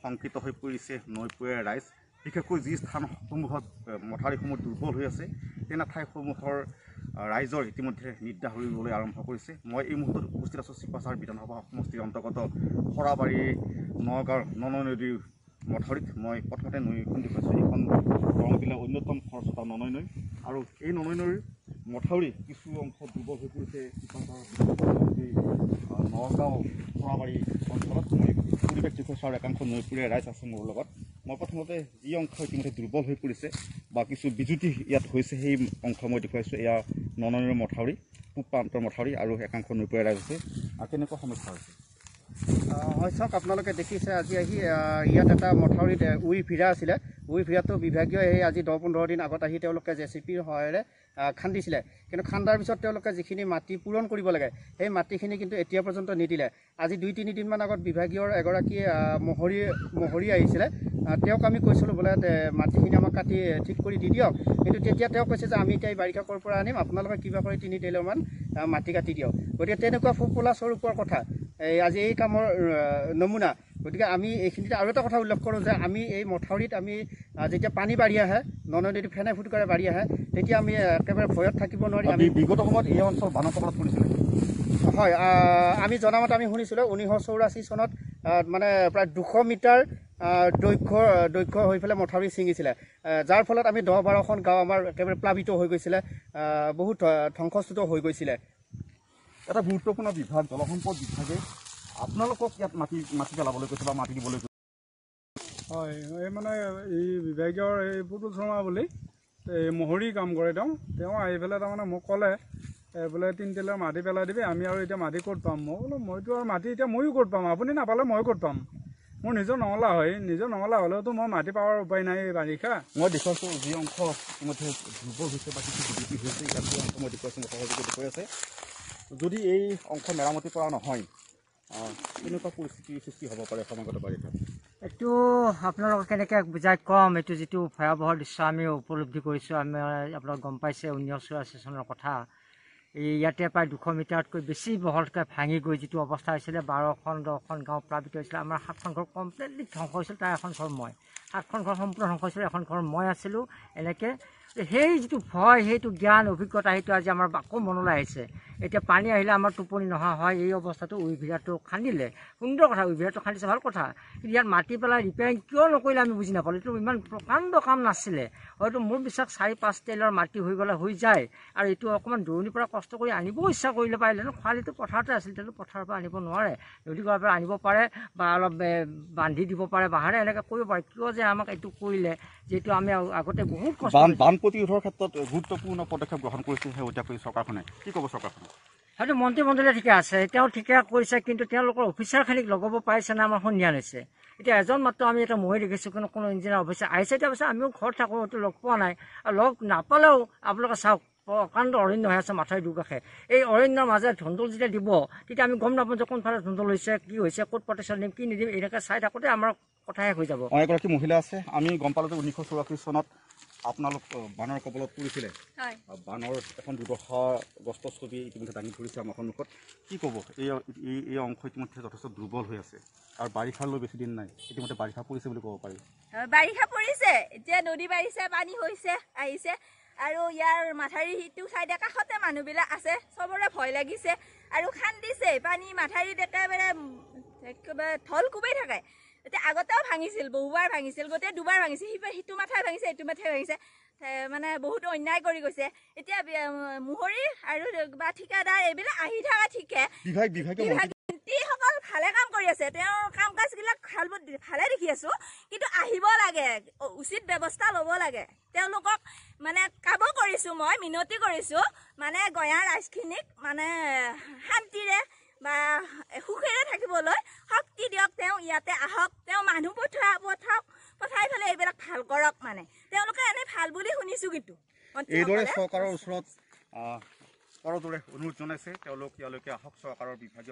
শংকিত হৈ পৰিছে নৈপৰীয়া ৰাইজ। বিশেষকৈ যি স্থানসমূহত মথাউৰিসমূহ দুৰ্বল হৈ আছে তেনে ঠাইসমূহৰ ৰাইজৰ ইতিমধ্যে নিদ্ৰা হৰিবলৈ আৰম্ভ কৰিছে। মই এই মুহূৰ্তত উপস্থিত আছোঁ চিপাঝাৰ বিধানসভা সমষ্টিৰ অন্তৰ্গত সৰাবাৰী নগাঁৱৰ ননৈ নদীৰ মথাউৰিত। মই প্ৰথমতে নৈখন দেখুৱাইছোঁ। এইখন দৰং জিলাৰ অন্যতম খৰস্ৰোতা ননৈ নৈ, আৰু এই ননৈ নৈৰ মথাউৰি কিছু অংশ দুৰ্বল হৈ পৰিছে চিপাঝাৰ নগাঁও সৰাবাৰী অঞ্চলত। মই পৰিৱেশ দেখুৱাইছোঁ আৰু একাংশ নৈপৰীয়া ৰাইজ আছে মোৰ লগত। মই প্ৰথমতে যি অংশ ইতিমধ্যে দুৰ্বল হৈ পৰিছে বা কিছু বিজুতি ইয়াত হৈছে সেই অংশ মই দেখুৱাইছোঁ। এয়া ননৈ নৈৰ মথাউৰি, পূব প্ৰান্তৰ মথাউৰি, আৰু একাংশ নৈপৰীয়া ৰাইজ আছে। কেনেকুৱা সমস্যা হৈছে? হয় চাওক, আপোনালোকে দেখিছে আজি আহি ইয়াত এটা মথাউৰিত উই ভিৰা আছিলে। উই ভিৰাটো বিভাগীয় আজি 10-15 দিন আগত আহি তেওঁলোকে জেচিপিৰ সহায়েৰে খান্দিছিলে। কিন্তু খান্দাৰ পিছত তেওঁলোকে যিখিনি মাটি পূৰণ কৰিব লাগে সেই মাটিখিনি কিন্তু এতিয়া পৰ্যন্ত নিদিলে। আজি 2-3 দিনমান আগত বিভাগীয়ৰ এগৰাকী মহৰী আহিছিলে। তেওঁক আমি কৈছিলোঁ বোলে মাটিখিনি আমাক কাটি ঠিক কৰি দি দিয়ক, কিন্তু তেতিয়া তেওঁ কৈছে যে আমি এতিয়া এই বাৰিষা ক'ৰ পৰা আনিম, আপোনালোকে কিবা কৰি 3 টেইলৰমান মাটি কাটি দিয়ক। গতিকে তেনেকুৱা ফোপোলা স্বৰূপৰ কথা আজি এই কামৰ নমুনা। গতিকে আমি এইখিনিতে আৰু এটা কথা উল্লেখ কৰোঁ যে আমি এই মথাউৰিত আমি যেতিয়া পানী বাঢ়ি আহে, ননৈ নদী ফেনে ফুটুকাৰে বাঢ়ি আহে, তেতিয়া আমি একেবাৰে ভয়ত থাকিব নোৱাৰি। আমি বিগত সময়ত এই অঞ্চল বানৰ কবলত পৰিছিলে। হয়, আমি জনামতে আমি শুনিছিলোঁ 1984 চনত মানে প্ৰায় 200 মিটাৰ দৈৰ্ঘ্য হৈ পেলাই মথাউৰি ছিঙিছিলে, যাৰ ফলত আমি 10-12খন গাঁও আমাৰ একেবাৰে প্লাবিত হৈ গৈছিলে, বহুত ধ্বংসস্তুত হৈ গৈছিলে। এটা গুৰুত্বপূৰ্ণ বিভাগ জলসম্পদ বিভাগে আপোনালোকক ইয়াত মাটি পেলাবলৈ কৈছে বা মাটি দিবলৈ কৈছে। হয়, এই মানে এই বিভাগীয়ৰ এই পুতুল শৰ্মা বুলি এই মহৰী কাম কৰে। তেওঁ আহি পেলাই তাৰমানে মোক ক'লে বোলে 3 টেইলৰ মাটি পেলাই দিবি, আমি আৰু এতিয়া মাটি ক'ত পাম। মই বোলো মইতো আৰু মাটি এতিয়া ময়ো ক'ত পাম, আপুনি নাপালে মই ক'ত পাম। মোৰ নিজৰ নঙলা হয়, নিজৰ নঙলা হ'লেওতো মই মাটি পাৱাৰ উপায় নাই এই বাৰিষা। মই দেখুৱাইছোঁ যি অংশ ইতিমধ্যে দুৰ্বল হৈছে বা কিছু বিজুতি হৈছে, ইয়াত যি অংশ মই দেখুৱাইছোঁ মথাউৰিটো দেখুৱাই আছে। যদি এই অংশ মেৰামতি কৰা নহয়, কেনেকুৱা পৰিস্থিতিৰ সৃষ্টি হ'ব পাৰে সমাগত বাৰিষাত? এইটো আপোনালোকক কেনেকৈ বুজাই ক'ম, এইটো যিটো ভয়াৱহ দৃশ্য আমি উপলব্ধি কৰিছোঁ। আমি আপোনালোক গম পাইছে 1984 চনৰ কথা। এই ইয়াতে প্ৰায় 200 মিটাৰতকৈ বেছি বহলকৈ ভাঙি গৈ যিটো অৱস্থা হৈছিলে, 12-10খন গাঁও প্লাবিত হৈছিলে। আমাৰ 7খন ঘৰ কমপ্লিটলি ধ্বংস হৈছিল, তাৰ এখন ঘৰ মই। 7খন ঘৰ সম্পূৰ্ণ ধ্বংস হৈছিল, এখন ঘৰ মই আছিলোঁ। এনেকৈ সেই যিটো ভয়, সেইটো জ্ঞান অভিজ্ঞতা, সেইটো আজি আমাৰ আকৌ মনলৈ আহিছে। এতিয়া পানী আহিলে আমাৰ টোপনি নহা হয়। এই অৱস্থাটো উই ভিৰাটো খান্দিলে সুন্দৰ কথা, উই ভিৰাটো খান্দিছে ভাল কথা, কিন্তু ইয়াত মাটি পেলাই ৰিপেয়াৰিং কিয় নকৰিলে আমি বুজি নাপালোঁ। এইটো ইমান প্ৰকাণ্ড কাম নাছিলে। হয়তো মোৰ বিশ্বাস 4-5 টেইলৰ মাটি হৈ গ'লে হৈ যায়, আৰু এইটো অকণমান দূৰণিৰ পৰা কষ্ট কৰি আনিবও ইচ্ছা কৰিলে পাৰিলে ন। খৰালিটো পথাৰতে আছিল, তেতিয়াতো পথাৰৰ পৰা আনিব নোৱাৰে, নদী গৰাৰ পৰা আনিব পাৰে বা অলপ বান্ধি দিব পাৰে, বাহাৰে এনেকৈ কৰিব পাৰে। কিয় যে আমাক এইটো কৰিলে, যিহেতু আমি আগতে বহুত কষ্ট বান প্ৰতিৰোধৰ ক্ষেত্ৰত গুৰুত্বপূৰ্ণ পদক্ষেপ গ্ৰহণ কৰিছে শেহতীয়াকৈ চৰকাৰখনে। কি ক'ব চৰকাৰখনে? হয়তো মন্ত্ৰীমণ্ডলে ঠিকে আছে, তেওঁ ঠিকে কৰিছে, কিন্তু তেওঁলোকৰ অফিচাৰখিনিক লগাব পাৰিছে না আমাৰ সন্ধিয়া হৈছে। এতিয়া এজন মাত্ৰ আমি এটা মহি দেখিছোঁ, কোনো ইঞ্জিনিয়াৰ অফিচাৰ আহিছে। এতিয়া অৱশ্যে আমিও ঘৰত থাকোঁ, হয়তো লগ পোৱা নাই, আৰু লগ নাপালেও আপোনালোকে চাওক প্ৰকাণ্ড অৰণ্য হৈ আছে মাথাউৰি দুকাষে। এই অৰণ্যৰ মাজে ধুন্দুল যেতিয়া দিব, তেতিয়া আমি গম নাপাওঁ যে কোনফালে ধুন্দুল হৈছে, কি হৈছে, ক'ত প্ৰটেকশ্যন দিম, কি নিদিম। এনেকৈ চাই থাকোঁতে আমাৰ কথা শেষ হৈ যাব। এগৰাকী মহিলা আছে, আমি গম পালোঁ যে 1984 চনত আপোনালোক বানৰ কবলত পৰিছিলে। বানৰ এখন দুৰ্দশাগ্ৰস্ত ছবি ইতিমধ্যে দাঙি ধৰিছে আমাৰ সন্মুখত। কি ক'ব? এই অংশ ইতিমধ্যে যথেষ্ট দুৰ্বল হৈ আছে, আৰু বাৰিষালৈ বেছি দিন নাই, ইতিমধ্যে বাৰিষা পৰিছে বুলি ক'ব পাৰি। বাৰিষা পৰিছে, এতিয়া নদী বাঢ়িছে, পানী হৈছে আহিছে, আৰু ইয়াৰ মাথাউৰি সিটো চাইডে কাষতে মানুহবিলাক আছে, চবৰে ভয় লাগিছে আৰু খান্দিছে। পানী মাথাউৰিত একেবাৰে ঢল কোবাই থাকে। এতিয়া আগতেও ভাঙিছিল, বহুবাৰ ভাঙিছিল, গোটেই 2বাৰ ভাঙিছে। সিটো মাথাই ভাঙিছে, এইটো মাথাই ভাঙিছে, মানে বহুত অন্যায় কৰি গৈছে। এতিয়া মোহৰী আৰু বা ঠিকাদাৰ এইবিলাক আহি থকা ঠিকে, মন্ত্ৰীসকল ভালে কাম কৰি আছে, তেওঁৰ কাম কাজবিলাক ভালে দেখি আছোঁ, কিন্তু আহিব লাগে, উচিত ব্যৱস্থা ল'ব লাগে। তেওঁলোকক মানে কাব কৰিছোঁ, মই মিনতি কৰিছোঁ, মানে গঞা ৰাইজখিনিক মানে শান্তিৰে বা সুখেৰে থাকিবলৈ শক্তি দিয়ক। তেওঁ ইয়াতে আহক, তেওঁ মানুহ পঠাই পেলাই এইবিলাক ভাল কৰক। মানে তেওঁলোকে এনেই ভাল বুলি শুনিছোঁ, কিন্তু এইদৰে চৰকাৰৰ ওচৰত কৰদৰে অনুৰোধ জনাইছে তেওঁলোক ইয়ালৈকে আহক। চৰকাৰৰ বিভাগীয়